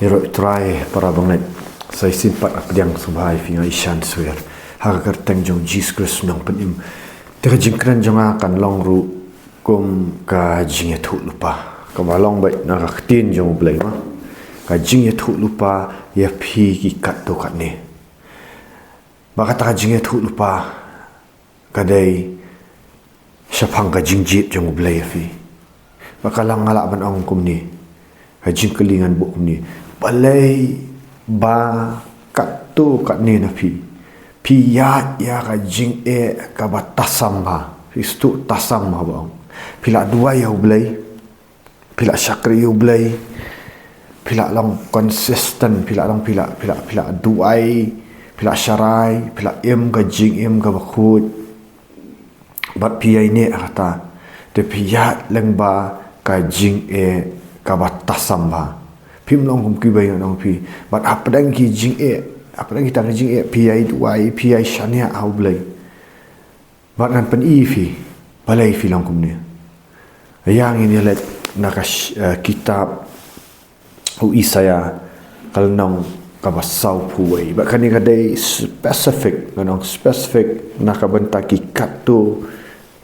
Iro try para banget sai simpat apdiang subhai finga ishan swer hagar teng jong Jesus Christ nang penim tega jingkran jong akan long ru kum ka jing thu lupa ka malong bai na raktin jong blai ma ka jing thu lupa ya phi ki kat to kat ne ba ka jing thu lupa ka dai syapang ka jing jit jong blai fi ba ka lang ngala ban ong kum ni ka jing kelingan bu kum ni balai ba kat tu kat ni na pi ya ka jing ka batasam ba istu tasam ba bang pila dua ya ublai pila syakri ublai pila long konsisten pila duai pila syarai pila ka jing ka bakut bat pi ni kata de pi ya leng ba ka jing ka batasam ba pim long kum ki bai nong pi bat apdang ki jing apa lagi tak jing pi duai pi syania au blai bat ngan pen fi balai fi long kum ni yang ini let nakas kitab u Isaya kal nong ka basau puai bat kan ni kadai specific nak bentak ki kat tu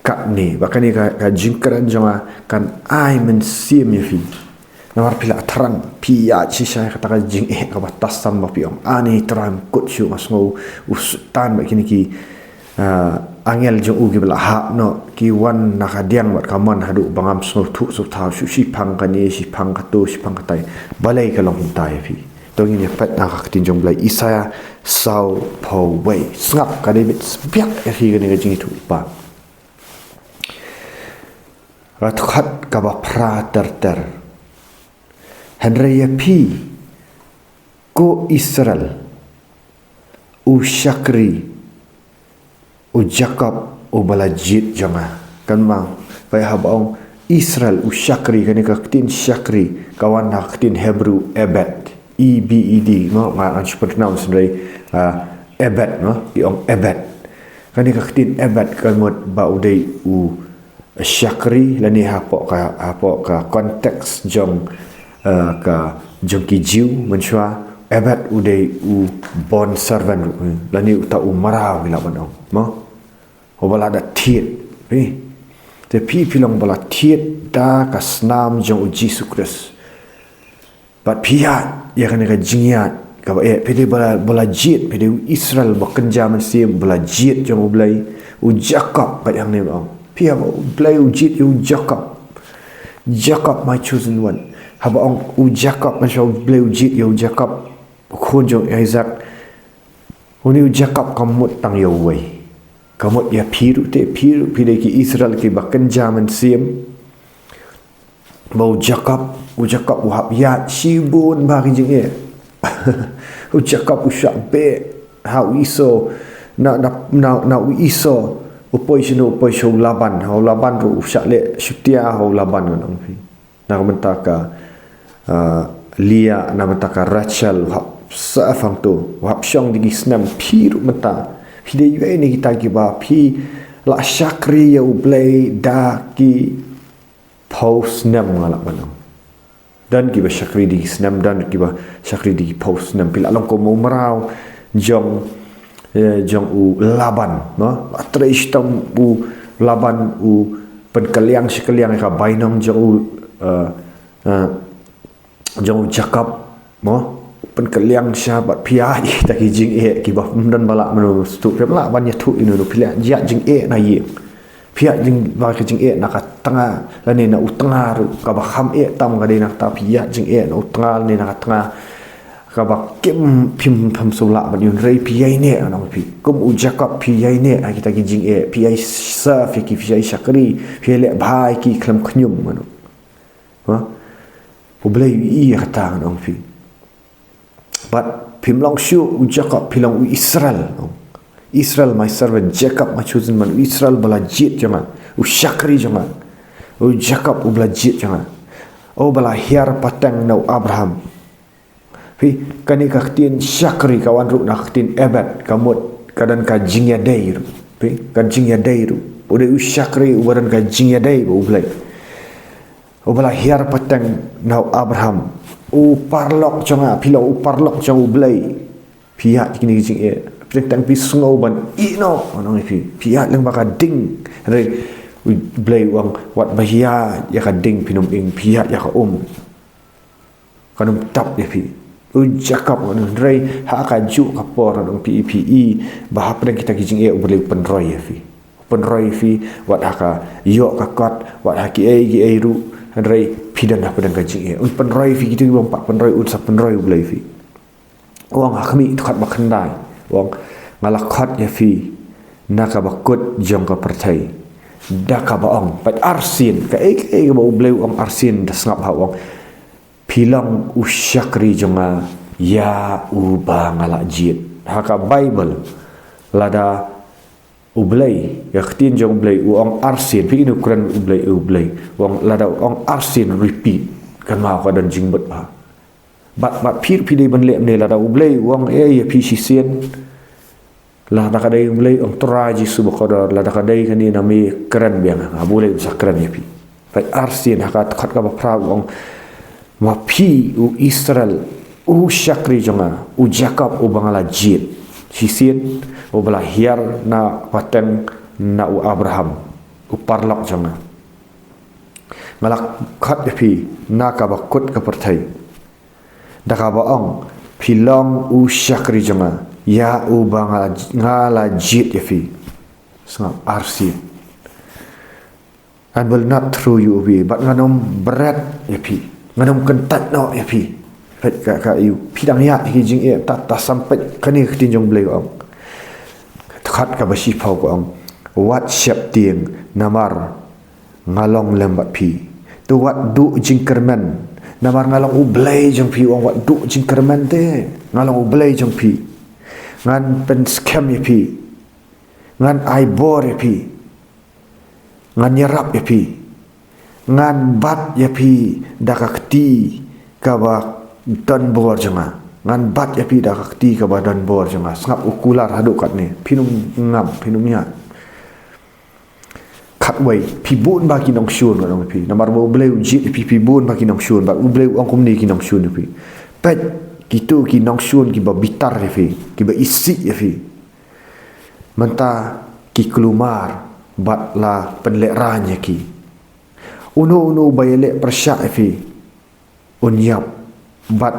kat ni bat kan ni ka jingkran jonga kan ai men sim ya fi nawar pila terang pia ci saya kata jing ka batas sama piong ani terang kut syu masngo usutan bak kini ki angel jong ugi bela hak no ki wan nakadiang bat kaman hadu bangam sngo thu su tha shu si phang kani si phang katu si phang katai balai ka long tai fi tong ini pat nak tin jong blai Isaya sau po wei ngap ka debit biak hi ni jing itu pa ratkhat ka ba pra ter Henry pi ko Israel u Syakri u Jacob u balajit jama kan mang pai habong Israel u Syakri kan ka tin Syakri kawan nak tin Hebrew Ebed EBED no ngan pronounce dari Ebed no diong Ebed kan ka tin Ebed kan mod ba udai u Syakri lani hapok ka konteks jong ka jongki jiu menshwa ebat udai u bond servant lani uta umara bila banong mo obala da tiet te pilong bala tiet da kasnam jong Jesus Christ bat pia ya kan ka jingiat ka pede bala jit pede Israel bakenja mensim bala jit jong ublai u Jacob bat yang ni bang pia ublai u jit u Jacob my chosen one haba ong u Jacob masya bleu jit yo Jacob khun jong Isaac uni u Jacob kamut tang yo wei kamut ya piru pide ki Israel ki bakan jaman sim bau Jacob u hab ya sibun bagi jing u Jacob u syabe how iso na u iso upoi shu laban ru syale syutia laban nang fi nak mentaka Lia nama taka Rachel hap saafang tu hap syong digi snam piru mata hide yue ni kita giba pi la syakri ya ublay da ki post nam ngalak banang dan giba syakri digi snam dan giba syakri digi post nam pila long ko mau merau jong u laban no atre istam u laban u penkaliang sekaliang ka bainong jong u jong Jacob mo penkaliang sahabat pia ta ki jing ki ba dan bala menu stu pe bala ban ya thu inu pila jia jing na ye pia jing ba ki jing na ka tanga la ne na utanga ru ka ba kham tam ga de na ta pia jing na utanga ne na ka tanga ka ba kim phim pham sula ban yun rei pia ne na pi kum u Jacob pia ne a kita ki jing pia sa fi ki pia syakri pia le bhai ki khlam khnyum manu ha ublay i kata ngong fi but pimlong shu u Jacob pilong u Israel my servant Jacob my chosen man Israel bala jit jama u syakri jama u Jacob u bala jit jama o bala hiar patang nau Abraham fi kani kaktin syakri kawan ru nak tin ebad kamut kadan ka jingya dai fi kan jingya dai ru udah u syakri u badan ka jingya dai u blai Obala hiar patang nau Abraham parlok chonga pilong parlok chong ublay pihak kini jing e tang pi sngau ban ino onong pi pihak lang baka ding re ublay wang wat bahia ya ka ding pinum ing pihak ya ka kanum tap ya pi ujakap on re ha ka ju ka por on PPE bahap dan kita kijing e ublay penroy ya fi wat ha ka yo ka kot wat ha ki e ru re pidan apa dan kajing e un penroy fi kita bang pak penroy un sa penroy ublay fi wang hakmi khat bakhandai wang ngalakhat ya fi naka bakut jong ka pertai daka baong pat arsin ka e ba ublay wang arsin das ngap ha wang pilang usyakri jonga ya uba ngalak jit haka Bible lada ublay ya khtin jong ublay uang arsin pi inu Quran ublay wang lada uang arsin repeat kan ma ka dan jingbat ba bat pir pi dei ban le ne lada ublay uang ya pi sisien lada ka dei ublay uang traji subqadar lada ka dei kan ni nami keren biang ha boleh sakran ya pi pat arsin haka khat ka ba pra uang ma pi u Israel u syakri jonga u Jacob u bangala jit sisien u bala hiar na pateng na u Abraham u parlak jonga ngalak khat pi na ka bakut ka pertai daka baong pilong u syakri jonga ya u bangala ngala jit fi sangap arsi and will not through you be but nganom berat fi nganam kentat no ya pi ka you pidang ya hijing e ta sampai kani khtinjong blei ong khat ka basi phau ko ong wat shap tieng namar ngalong lembat pi tu wat du jingkerman namar ngalong ublei jong pi ong wat du jingkerman te ngalong ublei jong pi ngan pen scam ya pi ngan ai bor ya pi ngan nyerap ya pi ngan bat ya pi dakakti kaba dan bor janga ngan bat ya pi dakakti kaba dan bor janga sangap ukular haduk kat ni pinum ngam pinum ya kat wei pi bun ba ki nong shun nong pi namar bo bleu jit pi bun ba ki nong shun ba bleu ong kum ni ki nong shun pi pet kitu ki nong shun ki ba bitar ya pi ki ba isi ya pi menta ki kelumar bat la penleranya ki uno bayale persyak fi unyap bat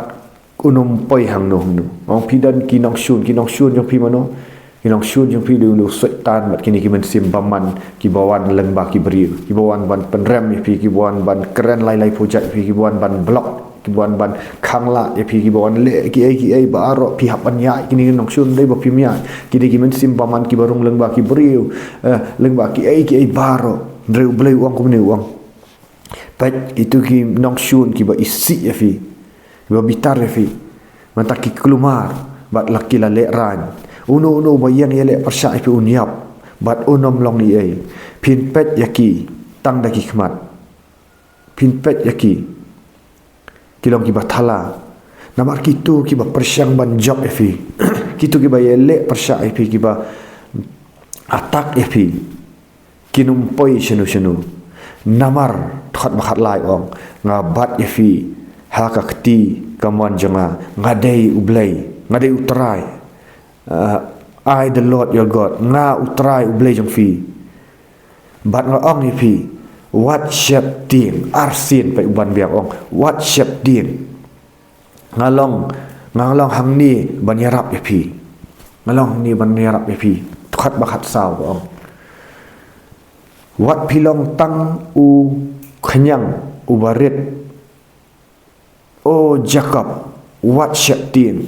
unum poi hang no ong pidan kinong shun jong pi mano kinong shun jong pi dulu setan bat kini ki men sim baman ki bawan lengba ki beri ki bawan ban penrem fi ki bawan ban keren lai pujat fi ki bawan ban blok ki bawan ban khangla fi ki bawan le ki ai ba aro pi hapan ya kini kinong shun dei ba pi mia kini ki men sim baman ki barung lengba ki beri lengba ki ai baro ndreu bleu uang ko ni uang pat itu ki nong shun ki ba isi ya fi ba bitar ya fi mantak ki kelumar bat laki la le ran uno bayang ya le persya fi unyap bat unom long ni ai pin pet yaki tang da ki khmat pin pet yaki kilong ki bathala namar kitu ki ba persyang ban job ya fi kitu ki ba ya le persya fi ki ba atak ya fi kinum poi shenu namar khat bakhat lai ong ngabat yafi hakakti kaman janga ngadei ublay ngadei utrai I the Lord your God nga utrai ublay jong fi bat nga ong yafi what shap ting arsin pa uban biak ong what shap ting ngalong hang ni banyarap yafi ngalong ni banyarap yafi khat bakhat saw ong wat pilong tang u kenyang u barit o Jacob wat syaktin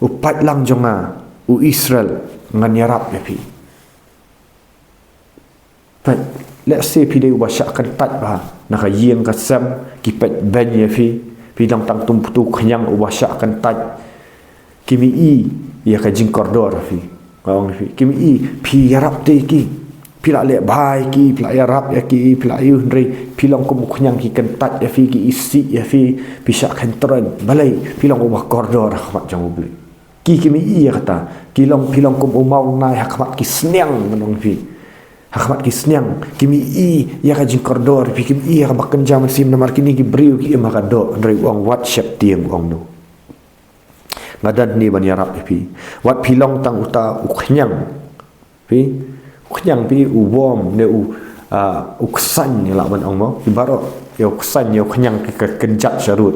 u pat lang jonga u Israel ngan yarap ya pi pat let's say pi de u basyak kan tat ba naka yeng ka sam ki pat ben ya pi dang tang tum tu kenyang u basyak kan tat kimi i ya ka jing kordor fi ngong fi kimi i pi yarap te ki pila le bai ki pila ya rap ya ki pila yu ndri pilong ko muknyang ki kentat ya fi ki isi ya fi bisa kentren balai pilong ubah koridor khmat jang ubli ki kimi iya kata pilong ko umau nai hakmat ki snyang menong fi Hakmat ki senyang kimi ya ka jing koridor pi kimi ya ka bakan jam sim namar kini ki briu ki ma ka do ndrai wang WhatsApp tiang wang no ngadan ni ban yarap pi wat pilong tang uta uknyang pi warm ne uksan ni la ban ong mo ibaro ya uksan ya uknyang ke kenjat syarut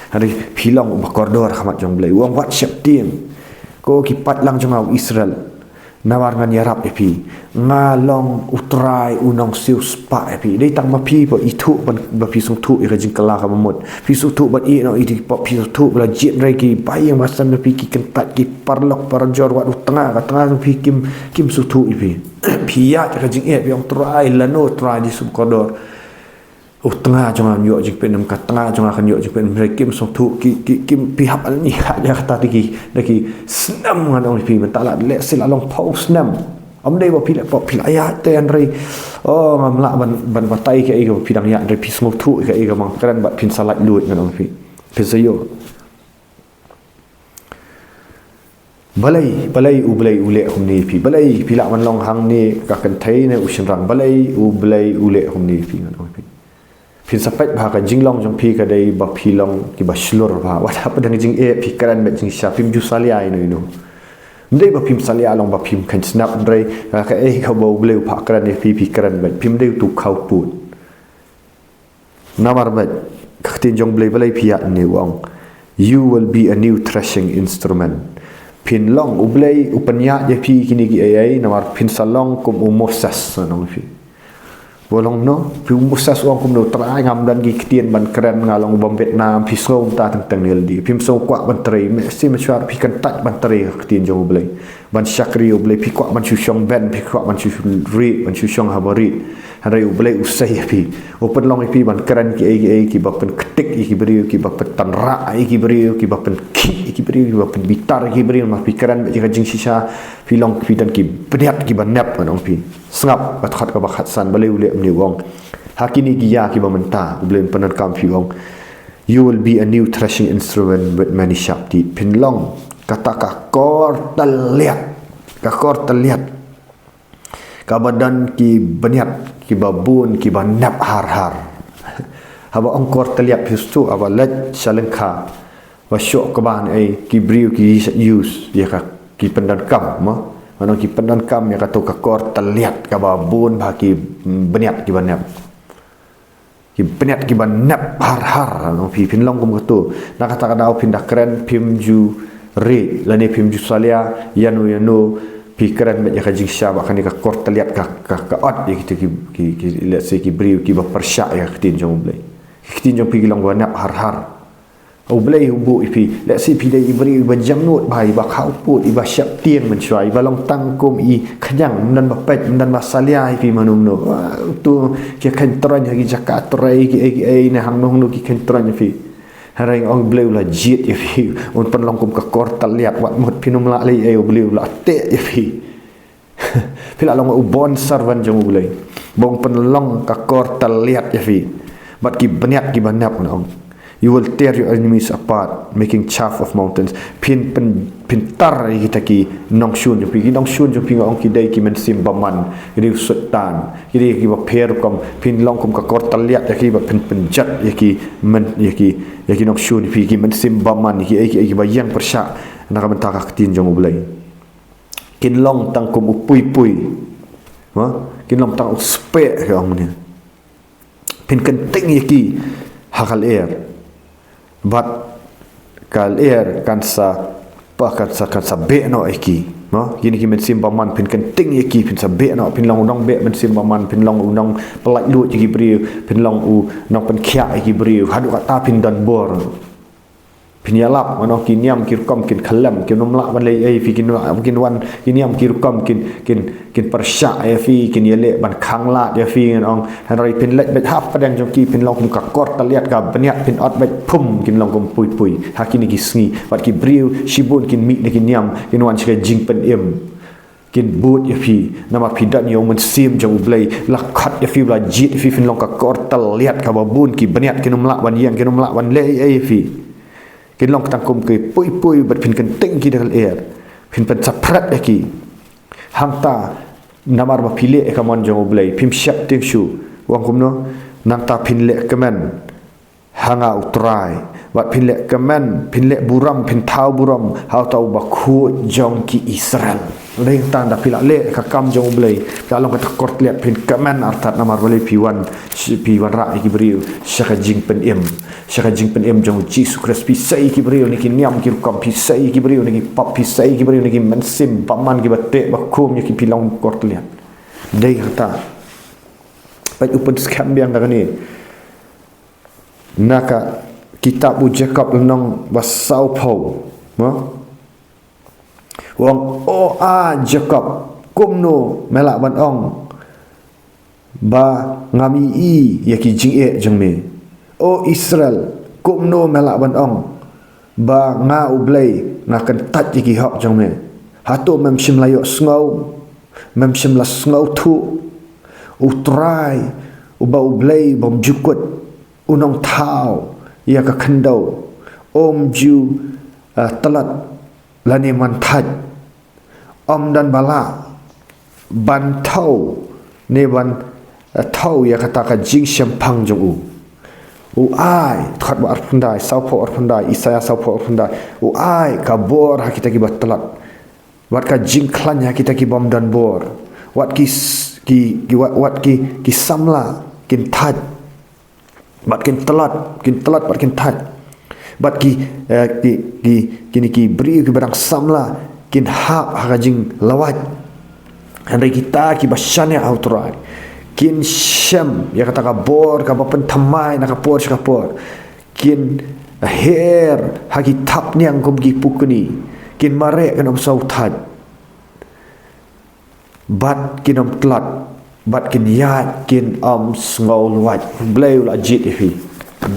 hari pilong ba koridor hakmat jong blai wang WhatsApp tiang ko ki pat lang jong Israel nawar ngan yarap epi ngalong utrai unong siu spa epi dei tang mapi po itu ban bapi sung tu ira jing kala ka mamut pi su tu ban i no i di pop pi su tu bla jit rai ki bayang masan pi ki kentat ki parlok parjor wat tengah ka tengah pi kim su tu ipi pi ya ka jing e pi ong trai lano trai di sub kodor tengah jangan yok jik penem ka tengah jangan kan yok jik penem kim song tu kim pihak ni ya kata lagi senam ngan ong pi mentala le sil along pau senam am dei bo pil ayat te an rei ngam la ban batai ke ai go pidang ya rei pi song tu ke ai go mang kran ba pin salat lut ngan ong pi pesayo balai ule humni pi balai pila man long hang ni ka kan thai ne ushin rang balai ule humni pi ngan ong pi pin sapet bha ka jinglong jong pi ka dei ba philong ki ba shlur bha wat hap dang jing e pi karan bet jing sha pim ju salia ino ndei ba pim salia long ba pim kan snap ndrei ka e ka bo bleu pha karan e pi karan bet pim dei tu khau put namar bet ka tin jong blei balai pi ya ne wong you will be a new threshing instrument pin long ublei upanya je pi kini ki ai namar pin salong kum umosas nong pi bolong no pi musas wang kum no trai ngam dan gi kitien ban keren ngalong bom Vietnam pi som ta teng nil di pim so kwa ban trai me si ma char pi kan tat ban trai kitien jong blai ban shakri blai pi kwa ban chu shong ben pi kwa ban chu ri ban chu shong habari hari blai usai pi open long pi ban keren ki ki bapen ketik ki beri ki bapen tanra ki beri ki bapen ki beri ki bapen bitar ki beri ma pi keren ji jing sisa pi long pi dan ki beniat ki ban nap ban ong pi sengap bat khat ka bakhat san balai ule ni wong hakini ki ya ki bamenta blem panan kam pi wong you will be a new threshing instrument with many sharp teeth pin long kata ka kor taliat ka badan ki beniat ki babun ki banap har haba ongkor taliat pistu aba let salengka wa syok keban ai ki briu ki use ya ka ki pendan kam ma mana ki pendan kam ya ka to ka kor taliat ka babun ba ki beniat ki banap har no pi pin long kum tu na kata ka dau pindah keren pim ju re lani pim ju salia yanu pi keren me ka jing sya ba kan ka kor taliat ka ot ya kita ki let's say ki briu ki ba persya ya kitin jong blai kitin jong pi long banap har au blai bu ipi let's say pi dai briu ba jam not bai ba khau put iba syap tiang men syai ba long tang kum i khanyang dan ba pet dan ba salia pi manum no tu ki kan tran ya ki jakat trai ki ai na hang no ki kan tran ya pi hari ong bleu la jit ya pi un pen long kum ka kor taliat wat mot pinum la lai ai bleu la te ya pi pila long ubon sarvan jong bleu bong pen long ka kor taliat ya pi bat ki baniat ki banap ong you will tear your enemies apart making chaff of mountains pintar kita ki nong shun pi nong shun pi ong ki dai ki men sim baman ri sultan ki ba pher kom pin long kom ka kor taliat ya ki ba penjat ya ki men ya ki nong shun pi ki men sim baman ki ba yang persya na ka mentaka tin jong ulai kin long tang kom upui kin long tang spe ka ong ni pin kenting ya ki hakal air but kal air kan sa be no iki no gini ki men sim baman pin kenting iki pin sa be no pin long udong be men sim baman pin long udong pelak lu iki bri pin long u no pen khia iki bri hadu kata pin dan bor pin yalap mano kiniam kirkom kin khalam kin nomla ban lei ai fi kin wan kiniam kirkom kin persya ai fi kin yele ban khangla ya fi ngong hanrai pin let bet hap padang jongki pin long ka kor taliat ka beniat pin ot bet pum kin long kom pui hakini ki sngi wat ki briu shibun kin mi kin niam kin wan chika jing pen em kin but ya fi nama pidan yo men sim jong blai la khat ya fi bla jit fi pin long ka kor taliat ka babun ki beniat kin nomla ban yang kin nomla ban lei ai fi kin long tangkum ke pui bat pin kenting ki dal air pin pen saprat ki hangta namar ba phile e kamon jong blai phim shap ting shu wang kumno nang ta phinle kemen hanga utrai wat phinle kemen phinle buram phin thau buram hau tau ba khu jong ki Israel leng tan da pila le ka kam jong blai ka long ka kort le phin kemen artat namar bale pi wan ra ki briu shaka jing pen em jong Jesus Christ pi sai ki briu ni ki niam ki kam pi sai ki briu ni ki pap pi sai ki briu ni ki mensim paman ki batte ba kum ki pi long kort le dei kata pai upun skam biang da ni naka kitab Jacob lenong basau pau wong Jacob kumno melak ban ong ba ngami i yaki jing e jeng me Israel kumno melak ban ong ba nga ublay ngakan tat yaki hok jeng me hato mem shim layo sngow mem shim la sngow tu utrai uba ublay bom jukut unong thao ya ka khandau ju talat lani man thaj dan bala ban thau ne ban thau ya kata ka jing shampang jong ai khat ba arpundai saupo arpundai isaya saupo arpundai ai ka bor ha kita ki batalat wat ka jing klan ya kita ki bom dan bor wat ki samla kin thaj bat kin telat bat kin thaj bat kini ki beri ki barang samla kin hak hakajing lawat handai kita ki basyane autorai kin syam ya kata ka bor ka bapen thamai na ka por kin her haki tap niang kom gi pukni kin mare kan om sau thaj bat kin om telat bat kin yat kin ngol wat bleu la jit fi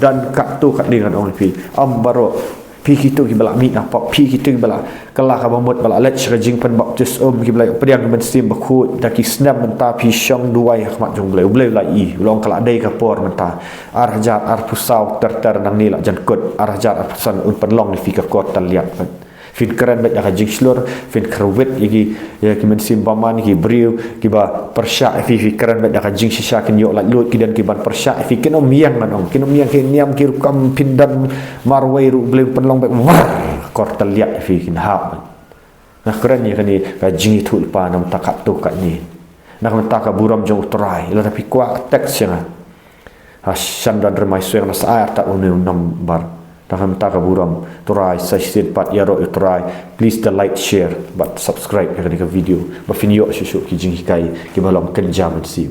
dan kat tu kat dengan orang fi baro pi kitu ki bala mi apa pi kitu ki bala kala ka bamut bala let jing pen baptis ki bala pediang men sim bakhu da ki snap menta pi syang duai khmat jong bleu la i long kala dei ka por menta arjat pusau ter nang ni la jan kot arjat pusan un penlong fi ka kot taliat fin keren bet ka jing slur fin kerwet yagi ya ki men sim baman ki briu ki ba persya fi keren bet ka jing shisha kin yo la lut ki dan ki ban persya fi kin miang manong kin miang ki niam ki kam pindan marwai ru bleu penlong bet kor taliat fi kin hap nah keren ya kani ka jing itu pa nam takap tu kat ni nak menta ka buram jong trai la tapi kwa teks yang hasan dan remai suang na sa ta unu number takam taka buram turai session pat yaro turai please the like share but subscribe ke video ba video shushu ki jing hikai ki balom kenjam si